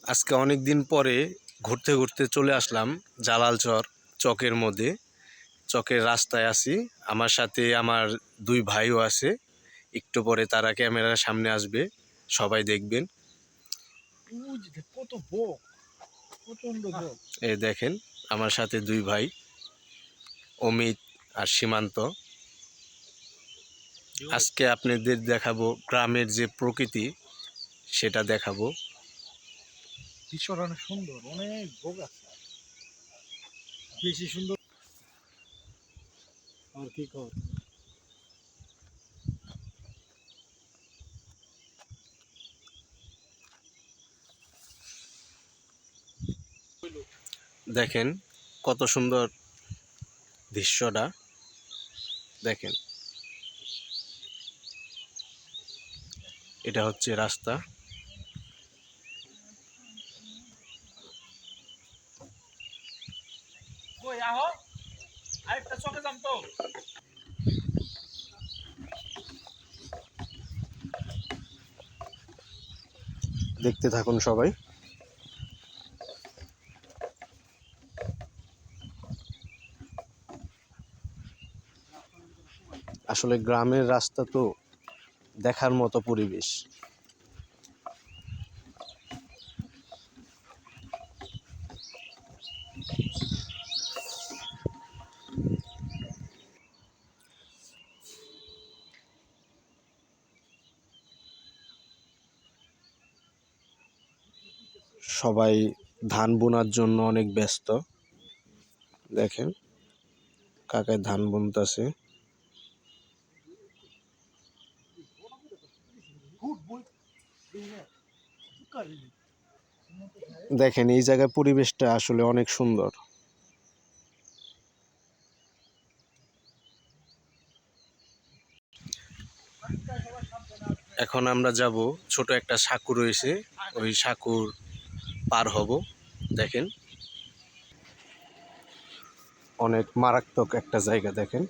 আজকে অনেক দিন পরে ঘুরতে ঘুরতে চলে আসলাম জালালচর চকের মধ্যে। চকের রাস্তায় আছি, আমার সাথে আমার দুই ভাইও আছে। একটু পরে তারা ক্যামেরার সামনে আসবে, সবাই দেখবেন। এই দেখেন আমার সাথে দুই ভাই, অমিত আর সীমান্ত। আজকে আপনাদের দেখাবো গ্রামের যে প্রকৃতি, সেটা দেখাবো। দৃশ্যটা অনেক সুন্দর, অনেক ভোগ আছে, বেশি সুন্দর। আর কি কর দেখেন কত সুন্দর দৃশ্যটা, দেখেন। এটা হচ্ছে রাস্তা। দেখতে থাকুন সবাই। আসলে গ্রামের রাস্তা তো দেখার মতো পরিবেশ। সবাই ধান বোনার জন্য অনেক ব্যস্ত। দেখেন কাকায় ধান বুনতেছে। দেখেন এই জায়গার পরিবেশটা আসলে অনেক সুন্দর। এখন আমরা যাব, ছোট একটা সাঁকু রয়েছে, ওই সাঁকুর পার হব। দেখেন অনেক মারাত্মক একটা জায়গা। দেখেন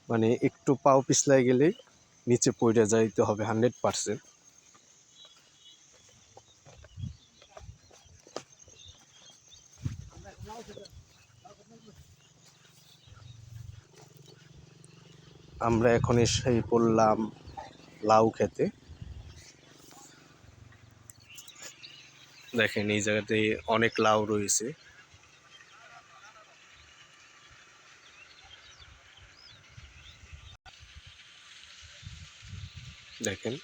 মানে একটু পাও পিছলাই গেলেই নিচে পড়ে যাইতে হবে 100%। আমরা এখন এসেই পড়লাম লাউ খেতে। দেখেন এই জায়গাতে অনেক লাউ রয়েছে। দেখেন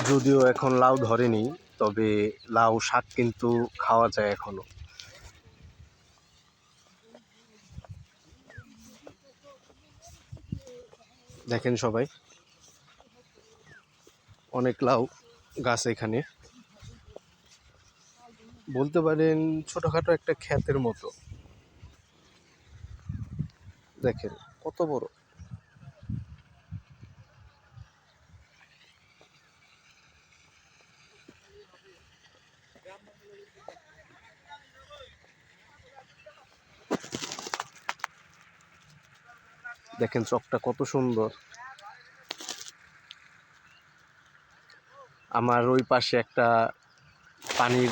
যদিও এখন লাউ ধরেনি, তবে লাউ শাক কিন্তু খাওয়া যায় এখনো। দেখেন সবাই অনেক লাউ গাছ এখানে, বলতে পারেন ছোটখাটো একটা ক্ষেতের মতো। দেখেন কত বড়। দেখেন চকটা কত সুন্দর। আমার ওই পাশে একটা পানির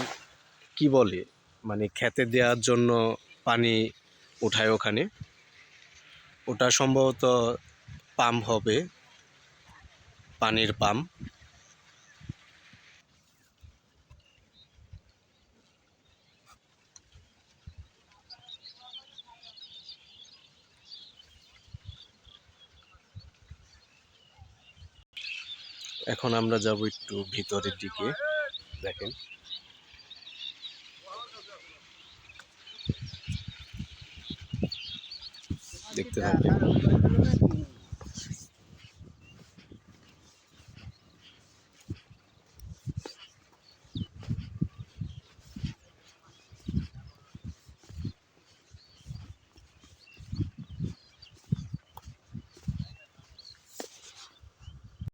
কি বলে, মানে খেতে দেওয়ার জন্য পানি উঠায় ওখানে, ওটা সম্ভবত পাম্প হবে, পানির পাম্প। এখন আমরা যাব একটু ভিতরের দিকে। দেখেন দেখতে থাকুন।